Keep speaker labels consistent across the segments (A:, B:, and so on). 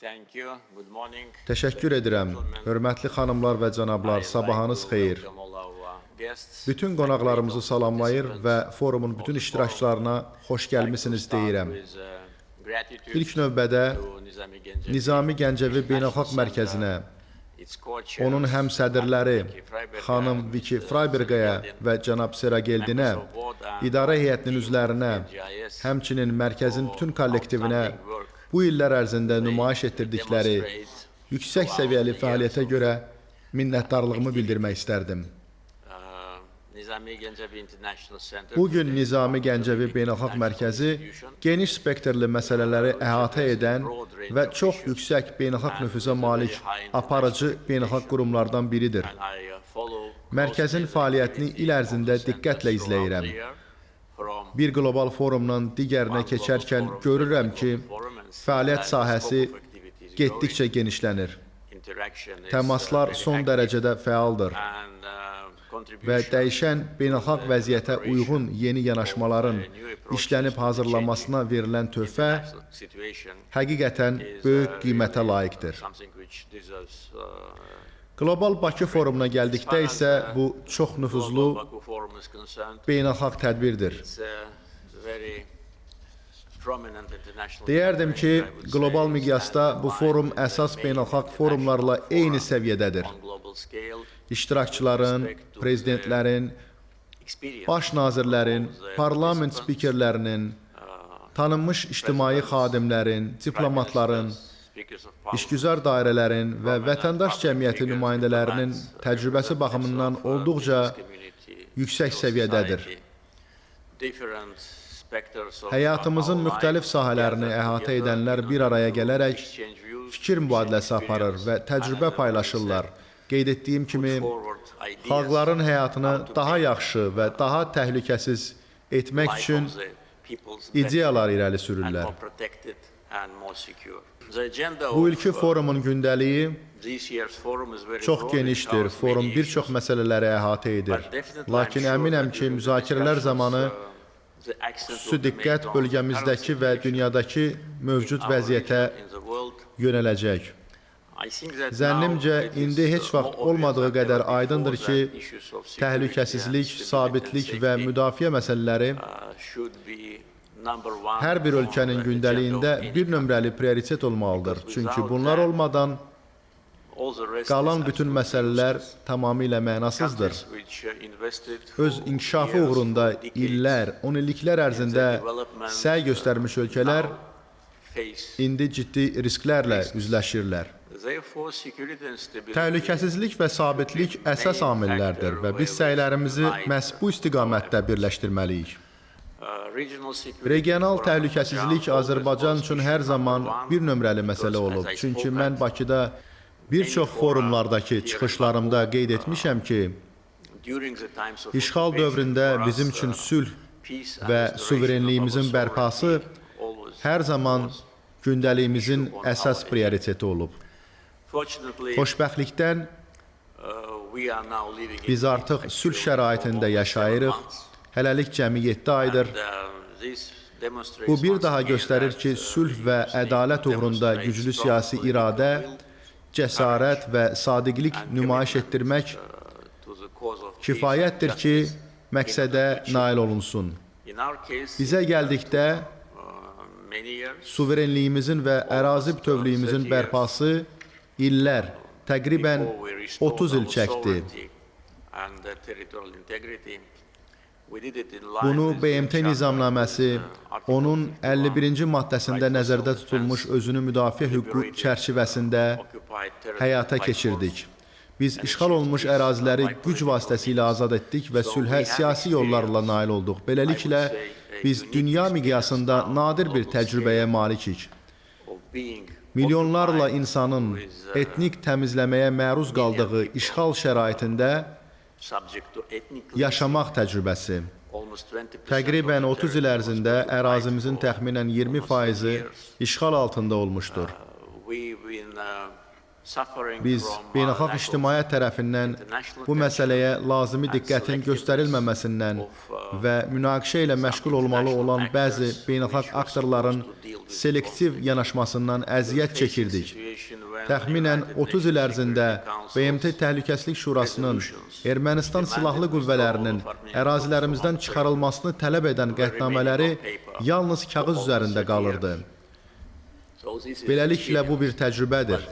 A: Təşəkkür edirəm. Hörmətli xanımlar və cənablar, sabahınız xeyir. Bütün qonaqlarımızı salamlayır və forumun bütün iştirakçılarına xoş gəlmisiniz deyirəm. İlk növbədə Nizami Gəncəvi Beynəlxalq Mərkəzinə, onun həmsədrləri xanım Viki Fraybergaya və cənab Serageldinə, idarə heyətinin üzvlərinə, həmçinin mərkəzin bütün kollektivinə bu illər ərzində nümayiş etdirdikləri yüksək səviyyəli fəaliyyətə görə minnətdarlığımı bildirmək istərdim. Bugün Nizami Gəncəvi Beynəlxalq Mərkəzi geniş spektrli məsələləri əhatə edən və çox yüksək beynəlxalq nüfuza malik aparıcı beynəlxalq qurumlardan biridir. Mərkəzin fəaliyyətini il ərzində diqqətlə izləyirəm. Bir qlobal forumdan digərinə keçərkən görürəm ki, fəaliyyət sahəsi getdikcə genişlənir. Təmaslar son dərəcədə fəaldır və dəyişən beynəlxalq vəziyyətə uyğun yeni yanaşmaların işlənib hazırlanmasına verilən töhfə həqiqətən böyük qiymətə layiqdir. Qlobal Bakı forumuna gəldikdə isə bu çox nüfuzlu beynəlxalq tədbirdir. Deyərdim ki, qlobal miqyasda bu forum əsas beynəlxalq forumlarla eyni səviyyədədir. İştirakçıların, prezidentlərin, baş nazirlərin, parlament spikerlərinin, tanınmış ictimai xadimlərin, diplomatların, işgüzar dairələrin və vətəndaş cəmiyyəti nümayəndələrinin təcrübəsi baxımından olduqca yüksək səviyyədədir. Həyatımızın müxtəlif sahələrini əhatə edənlər bir araya gələrək fikir mübadiləsi aparır və təcrübə paylaşırlar. Qeyd etdiyim kimi, xalqların həyatını daha yaxşı və daha təhlükəsiz etmək üçün ideyalar irəli sürürlər. Bu ilki forumun gündəliyi çox genişdir. Forum bir çox məsələləri əhatə edir. Lakin əminəm ki, müzakirələr zamanı xüsusi diqqət bölgəmizdəki və dünyadakı mövcud vəziyyətə yönələcək. Zənnimcə, indi heç vaxt olmadığı qədər aydındır ki, təhlükəsizlik, sabitlik və müdafiə məsələləri hər bir ölkənin gündəliyində bir nömrəli prioritet olmalıdır. Çünki bunlar olmadan qalan bütün məsələlər tamamilə mənasızdır. Öz inkişafı uğrunda illər, 10 illiklər ərzində səy göstərmiş ölkələr indi ciddi risklərlə üzləşirlər. Təhlükəsizlik və sabitlik əsas amillərdir və biz səylərimizi məhz bu istiqamətdə birləşdirməliyik. Regional təhlükəsizlik Azərbaycan üçün hər zaman bir nömrəli məsələ olub. Çünki mən Bakıda bir çox forumlardakı çıxışlarımda qeyd etmişəm ki, işğal dövründə bizim üçün sülh və suverenliyimizin bərpası hər zaman gündəliyimizin əsas prioriteti olub. Xoşbəxtlikdən biz artıq sülh şəraitində yaşayırıq. Hələlik cəmi 7 aydır. Bu bir daha göstərir ki, sülh və ədalət uğrunda güclü siyasi iradə, cəsarət və sadiqlik nümayiş etdirmək kifayətdir ki, məqsədə nail olunsun. Bizə gəldikdə, suverenliyimizin və ərazi bütövlüyümüzün bərpası illər, təqribən 30 il çəkdi. Bunu BMT nizamnaməsi, onun 51-ci maddəsində nəzərdə tutulmuş özünü müdafiə hüququ çərçivəsində həyata keçirdik. Biz işğal olmuş əraziləri güc vasitəsilə azad etdik və sülhə siyasi yollarla nail olduq. Beləliklə, biz dünya miqyasında nadir bir təcrübəyə malikik. Milyonlarla insanın etnik təmizləməyə məruz qaldığı işğal şəraitində yaşamaq təcrübəsi. Təqribən 30 il ərzində ərazimizin təxminən 20%-i işğal altında olmuşdur. Biz beynəlxalq ictimaiyyət tərəfindən bu məsələyə lazımi diqqətin göstərilməməsindən və münaqişə ilə məşğul olmalı olan bəzi beynəlxalq aktorların selektiv yanaşmasından əziyyət çəkirdik. Təxminən 30 il ərzində BMT Təhlükəsizlik Şurasının Ermənistan silahlı qüvvələrinin ərazilərimizdən çıxarılmasını tələb edən qətnamələri yalnız kağız üzərində qalırdı. Beləliklə, bu bir təcrübədir,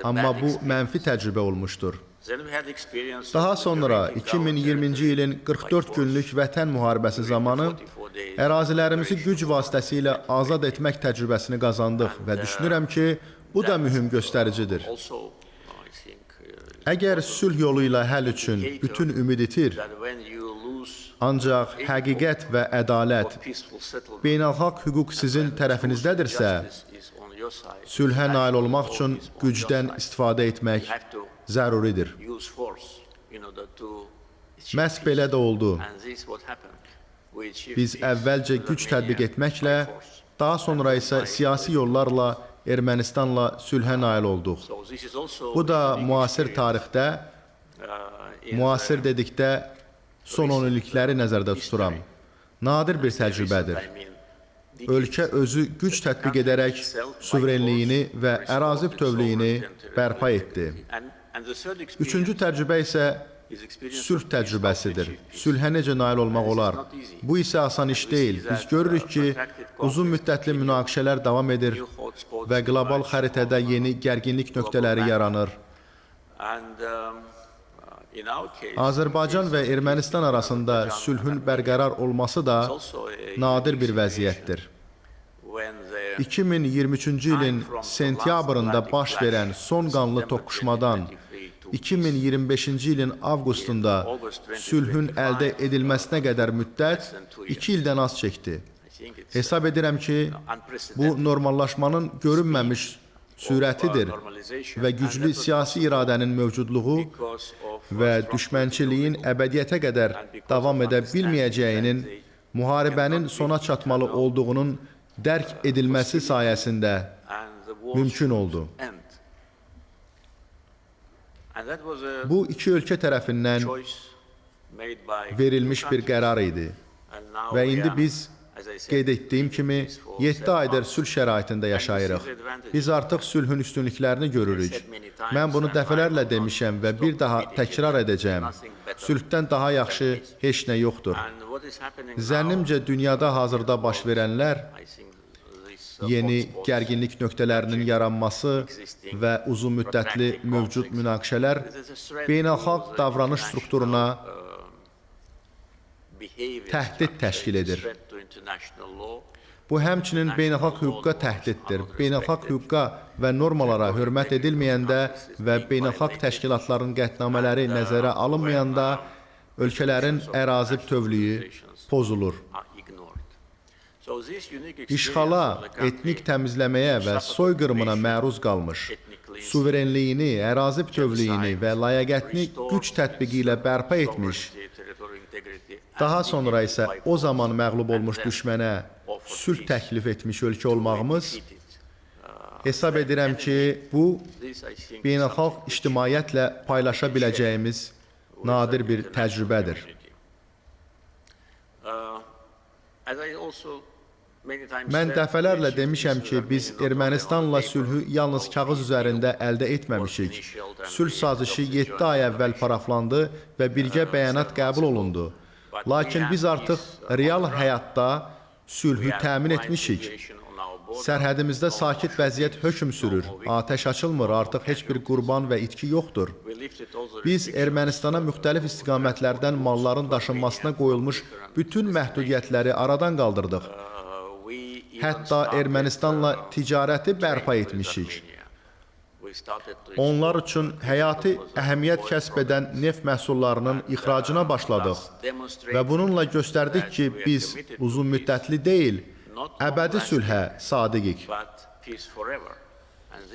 A: amma bu mənfi təcrübə olmuşdur. Daha sonra 2020-ci ilin 44 günlük vətən müharibəsi zamanı ərazilərimizi güc vasitəsilə azad etmək təcrübəsini qazandıq və düşünürəm ki, bu da mühüm göstəricidir. Əgər sülh yolu ilə həll üçün bütün ümid itir, ancaq həqiqət və ədalət, beynəlxalq hüquq sizin tərəfinizdədirsə, sülhə nail olmaq üçün gücdən istifadə etmək zəruridir. Məhz belə də oldu. Biz əvvəlcə güc tətbiq etməklə, daha sonra isə siyasi yollarla Ermənistanla sülhə nail olduq. Bu da müasir tarixdə, müasir dedikdə son 10 illikləri nəzərdə tuturam. Nadir bir təcrübədir. Ölkə özü güc tətbiq edərək suverenliyini və ərazi bütövlüyünü bərpa etdi. Üçüncü təcrübə isə sülh təcrübəsidir. Sülhə necə nail olmaq olar? Bu isə asan iş deyil. Biz görürük ki, uzun müddətli münaqişələr davam edir və qlobal xəritədə yeni gərginlik nöqtələri yaranır. Azərbaycan və Ermənistan arasında sülhün bərqərar olması da nadir bir vəziyyətdir. 2023-cü ilin sentyabrında baş verən son qanlı toqquşmadan 2025-ci ilin avqustunda sülhün əldə edilməsinə qədər müddət 2 ildən az çəkdi. Hesab edirəm ki, bu normallaşmanın görünməmiş sürətidir və güclü siyasi iradənin mövcudluğu və düşmənçiliyin əbədiyyətə qədər davam edə bilməyəcəyinin, müharibənin sona çatmalı olduğunun dərk edilməsi sayəsində mümkün oldu. Bu, iki ölkə tərəfindən verilmiş bir qərar idi və indi biz qeyd etdiyim kimi 7 aydır sülh şəraitində yaşayırıq. Biz artıq sülhün üstünlüklərini görürük. Mən bunu dəfələrlə demişəm və bir daha təkrar edəcəm. Sülhdən daha yaxşı heç nə yoxdur. Zənnimcə dünyada hazırda baş verənlər, yeni gərginlik nöqtələrinin yaranması və uzun müddətli mövcud münaqişələr beynəlxalq davranış strukturuna təhdid təşkil edir. Bu, həmçinin beynəlxalq hüquqa təhdiddir. Beynəlxalq hüquqa və normalara hörmət edilməyəndə və beynəlxalq təşkilatların qətnamələri nəzərə alınmayanda ölkələrin ərazi bütövlüyü pozulur. İşğala, etnik təmizləməyə və soyqırımına məruz qalmış, suverenliyini, ərazi bütövlüyünü və layiəqətini güc tətbiqi ilə bərpa etmiş, daha sonra isə o zaman məğlub olmuş düşmənə sülh təklif etmiş ölkə olmağımız, hesab edirəm ki, bu, beynəlxalq ictimaiyyətlə paylaşa biləcəyimiz nadir bir təcrübədir. Mən dəfələrlə demişəm ki, biz Ermənistanla sülhü yalnız kağız üzərində əldə etməmişik. Sülh sazişi 7 ay əvvəl paraflandı və birgə bəyanat qəbul olundu. Lakin biz artıq real həyatda sülhü təmin etmişik. Sərhədimizdə sakit vəziyyət hökm sürür, atəş açılmır, artıq heç bir qurban və itki yoxdur. Biz Ermənistana müxtəlif istiqamətlərdən malların daşınmasına qoyulmuş bütün məhdudiyyətləri aradan qaldırdıq. Hətta Ermənistanla ticarəti bərpa etmişik. Onlar üçün həyati əhəmiyyət kəsb edən neft məhsullarının ixracına başladıq və bununla göstərdik ki, biz uzun müddətli deyil, əbədi sülhə sadiqik.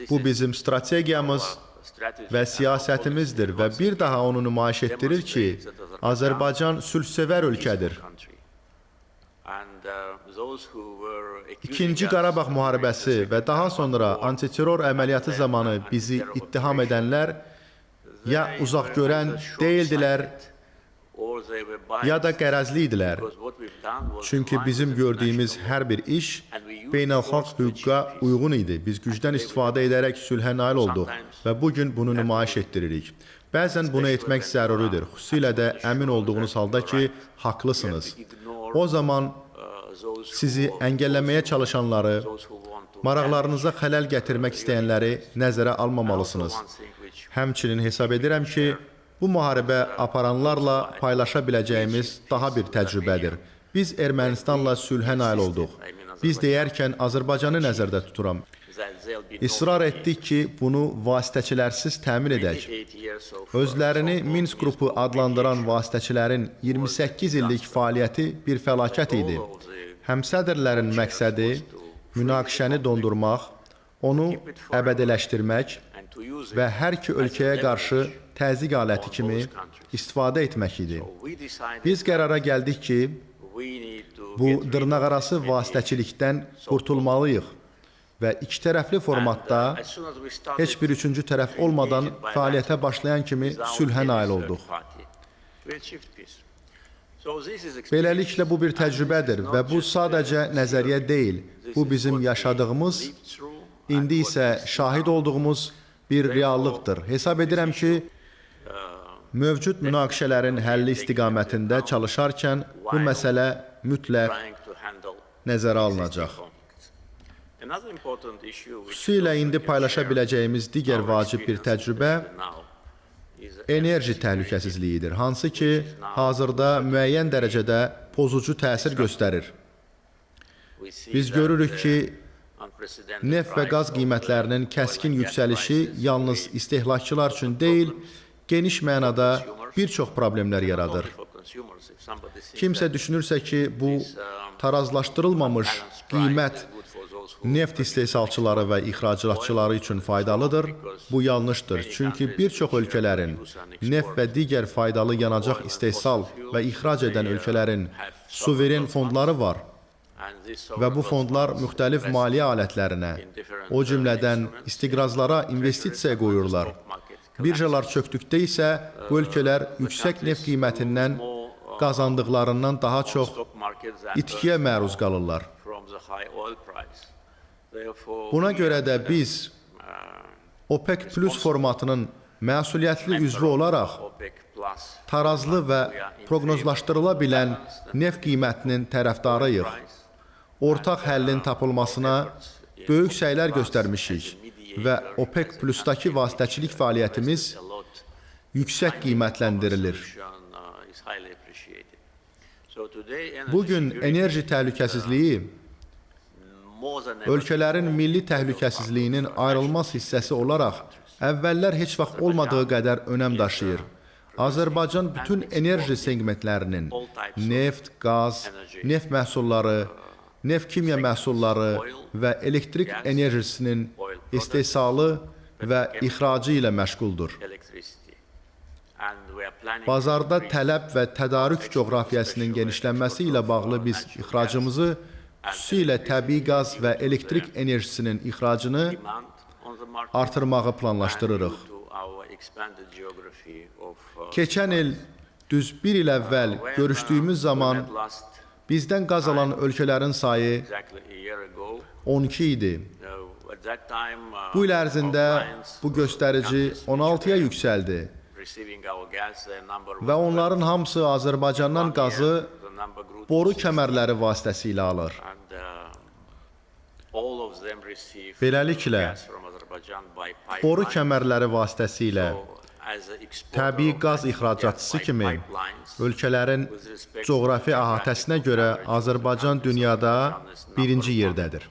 A: Bu bizim strategiyamız və siyasətimizdir və bir daha onu nümayiş etdirir ki, Azərbaycan sülhsevər ölkədir. İkinci Qarabağ müharibəsi və daha sonra antiterror əməliyyatı zamanı bizi ittiham edənlər ya uzaq görən deyildilər, ya da qərəzli idilər. Çünki bizim gördüyümüz hər bir iş beynəlxalq hüquqa uyğun idi. Biz gücdən istifadə edərək sülhə nail olduq və bugün bunu nümayiş etdiririk. Bəzən bunu etmək zəruridir, xüsusilə də əmin olduğunuz halda ki, haqlısınız. O zaman sizi əngəlləməyə çalışanları, maraqlarınıza xələl gətirmək istəyənləri nəzərə almamalısınız. Həmçinin hesab edirəm ki, bu müharibə aparanlarla paylaşa biləcəyimiz daha bir təcrübədir. Biz Ermənistanla sülhə nail olduq. Biz deyərkən Azərbaycanı nəzərdə tuturam. İsrar etdik ki, bunu vasitəçilərsiz təmin edək. Özlərini Minsk qrupu adlandıran vasitəçilərin 28 illik fəaliyyəti bir fəlakət idi. Həmsədrlərin məqsədi münaqişəni dondurmaq, onu əbədiləşdirmək və hər iki ölkəyə qarşı təzyiq aləti kimi istifadə etmək idi. Biz qərara gəldik ki, bu dırnaqarası vasitəçilikdən qurtulmalıyıq və iki tərəfli formatda heç bir üçüncü tərəf olmadan fəaliyyətə başlayan kimi sülhə nail olduq. Beləliklə, bu bir təcrübədir və bu sadəcə nəzəriyyə deyil. Bu bizim yaşadığımız, indi isə şahid olduğumuz bir reallıqdır. Hesab edirəm ki, mövcud münaqişələrin həlli istiqamətində çalışarkən bu məsələ mütləq nəzərə alınacaq. Xüsusilə indi paylaşa biləcəyimiz digər vacib bir təcrübə enerji təhlükəsizliyidir, hansı ki, hazırda müəyyən dərəcədə pozucu təsir göstərir. Biz görürük ki, neft və qaz qiymətlərinin kəskin yüksəlişi yalnız istehlakçılar üçün deyil, geniş mənada bir çox problemlər yaradır. Kimsə düşünürsə ki, bu tarazlaşdırılmamış qiymət neft istehsalçıları və ixracatçıları üçün faydalıdır. Bu yanlışdır. Çünki bir çox ölkələrin neft və digər faydalı yanacaq istehsal və ixrac edən ölkələrin suveren fondları var. Və bu fondlar müxtəlif maliyyə alətlərinə, o cümlədən istiqrazlara investisiya qoyurlar. Birjalar çökdükdə isə bu ölkələr yüksək neft qiymətindən qazandıqlarından daha çox itkiyə məruz qalırlar. Buna görə də biz OPEC Plus formatının məsuliyyətli üzvü olaraq tarazlı və proqnozlaşdırıla bilən neft qiymətinin tərəfdarıyıq. Ortaq həllin tapılmasına böyük səylər göstərmişik və OPEC Plus-dakı vasitəçilik fəaliyyətimiz yüksək qiymətləndirilir. Bugün enerji təhlükəsizliyi ölkələrin milli təhlükəsizliyinin ayrılmaz hissəsi olaraq əvvəllər heç vaxt olmadığı qədər önəm daşıyır. Azərbaycan bütün enerji segmentlərinin neft, qaz, neft məhsulları, neft kimya məhsulları və elektrik enerjisinin istehsalı və ixracı ilə məşğuldur. Bazarda tələb və tədarük coğrafiyasının genişlənməsi ilə bağlı biz ixracımızı, xüsusilə təbii qaz və elektrik enerjisinin ixracını artırmağı planlaşdırırıq. Keçən il, düz bir il əvvəl görüşdüyümüz zaman bizdən qaz alan ölkələrin sayı 12 idi. Bu il ərzində bu göstərici 16-ya yüksəldi və onların hamısı Azərbaycandan qazı boru kəmərləri vasitəsilə alır. Beləliklə, boru kəmərləri vasitəsilə təbii qaz ixracatçısı kimi ölkələrin coğrafi əhatəsinə görə Azərbaycan dünyada birinci yerdədir.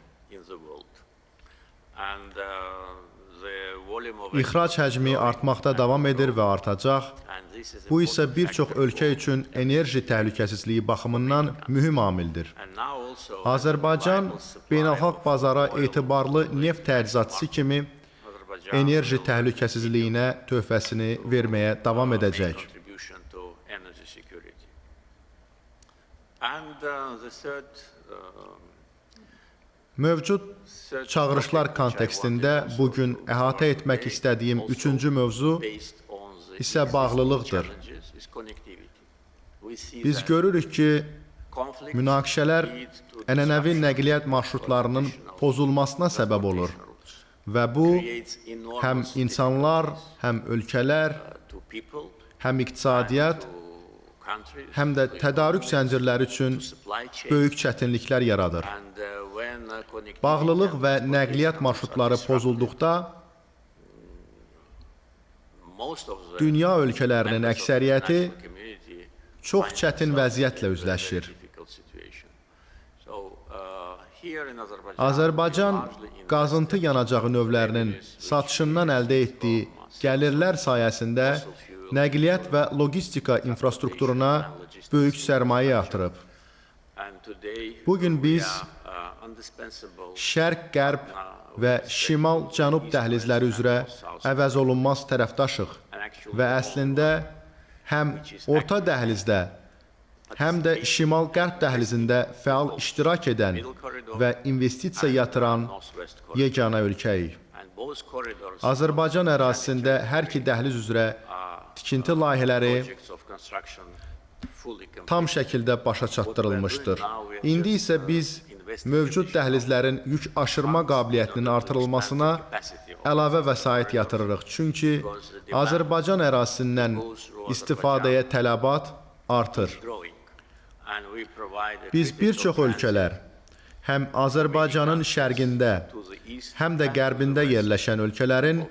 A: İxrac həcmi artmaqda davam edir və artacaq. Bu isə bir çox ölkə üçün enerji təhlükəsizliyi baxımından mühüm amildir. Azərbaycan beynəlxalq bazara etibarlı neft təchizatçısı kimi enerji təhlükəsizliyinə töhfəsini verməyə davam edəcək. Mövcud çağırışlar kontekstində bugün əhatə etmək istədiyim üçüncü mövzu isə bağlılıqdır. Biz görürük ki, münaqişələr ənənəvi nəqliyyat marşrutlarının pozulmasına səbəb olur və bu, həm insanlar, həm ölkələr, həm iqtisadiyyat, həm də tədarük zəncirləri üçün böyük çətinliklər yaradır. Bağlılıq və nəqliyyat marşrutları pozulduqda, dünya ölkələrinin əksəriyyəti çox çətin vəziyyətlə üzləşir. Azərbaycan qazıntı yanacağı növlərinin satışından əldə etdiyi gəlirlər sayəsində nəqliyyat və logistika infrastrukturuna böyük sərmayə yatırıb. Bugün biz şərq-qərb və şimal-cənub dəhlizləri üzrə əvəz olunmaz tərəfdaşıq və əslində həm orta dəhlizdə, həm də şimal-qərb dəhlizində fəal iştirak edən və investisiya yatıran yeganə ölkəyik. Azərbaycan ərazisində hər iki dəhliz üzrə tikinti layihələri tam şəkildə başa çatdırılmışdır. İndi isə biz mövcud dəhlizlərin yük aşırma qabiliyyətinin artırılmasına əlavə vəsait yatırırıq. Çünki Azərbaycan ərazisindən istifadəyə tələbat artır. Biz bir çox ölkələr, həm Azərbaycanın şərqində, həm də qərbində yerləşən ölkələrin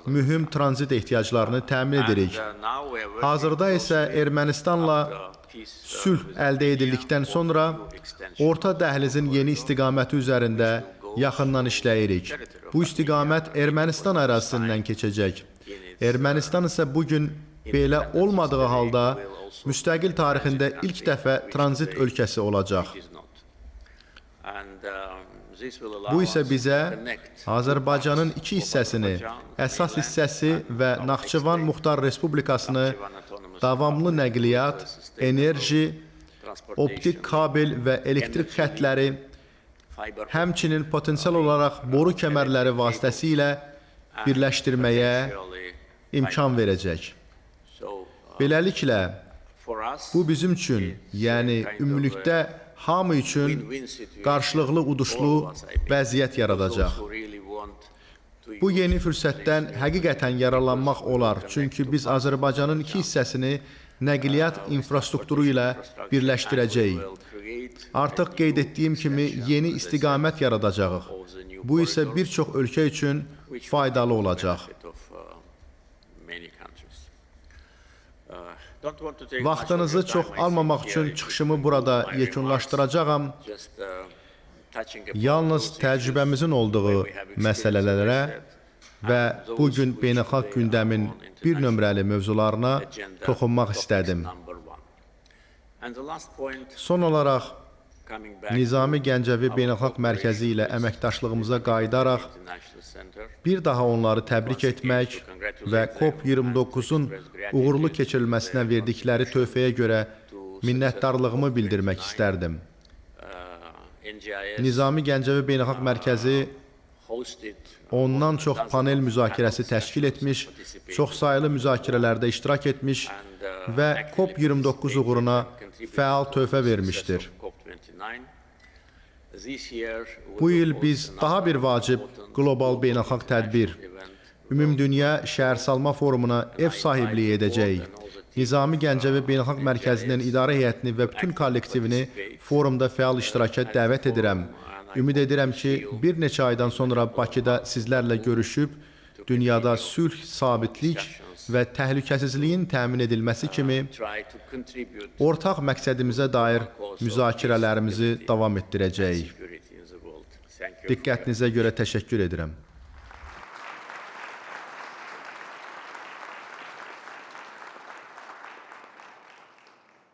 A: mühüm tranzit ehtiyaclarını təmin edirik. Hazırda isə Ermənistanla sülh əldə edildikdən sonra orta dəhlizin yeni istiqaməti üzərində yaxından işləyirik. Bu istiqamət Ermənistan ərazisindən keçəcək. Ermənistan isə bugün belə olmadığı halda müstəqil tarixində ilk dəfə tranzit ölkəsi olacaq. Bu isə bizə Azərbaycanın iki hissəsini, əsas hissəsi və Naxçıvan Muxtar Respublikasını davamlı nəqliyyat, enerji, optik kabel və elektrik xətləri, həmçinin potensial olaraq boru kəmərləri vasitəsilə birləşdirməyə imkan verəcək. Beləliklə, bu bizim üçün, yəni ümumilikdə hamı üçün qarşılıqlı uduşlu vəziyyət yaradacaq. Bu yeni fürsətdən həqiqətən yararlanmaq olar, çünki biz Azərbaycanın iki hissəsini nəqliyyat infrastrukturu ilə birləşdirəcəyik. Artıq qeyd etdiyim kimi yeni istiqamət yaradacağıq. Bu isə bir çox ölkə üçün faydalı olacaq. Vaxtınızı çox almamaq üçün çıxışımı burada yekunlaşdıracağam. Yalnız təcrübəmizin olduğu məsələlərə və bugün beynəlxalq gündəmin bir nömrəli mövzularına toxunmaq istədim. Son olaraq, Nizami Gəncəvi Beynəlxalq Mərkəzi ilə əməkdaşlığımıza qayıdaraq, bir daha onları təbrik etmək və COP29-un uğurlu keçirilməsinə verdikləri töhfəyə görə minnətdarlığımı bildirmək istərdim. Nizami Gəncəvi Beynəlxalq Mərkəzi ondan çox panel müzakirəsi təşkil etmiş, çoxsaylı müzakirələrdə iştirak etmiş və COP29 uğruna fəal töhfə vermişdir. Bu il biz daha bir vacib qlobal beynəlxalq tədbir, Ümumdünya Şəhərsalma Forumuna ev sahibliyi edəcəyik. Nizami Gəncəvi Beynəlxalq Mərkəzinin idarə heyətini və bütün kollektivini forumda fəal iştiraka dəvət edirəm. Ümid edirəm ki, bir neçə aydan sonra Bakıda sizlərlə görüşüb, dünyada sülh, sabitlik və təhlükəsizliyin təmin edilməsi kimi ortaq məqsədimizə dair müzakirələrimizi davam etdirəcəyik. Diqqətinizə görə təşəkkür edirəm.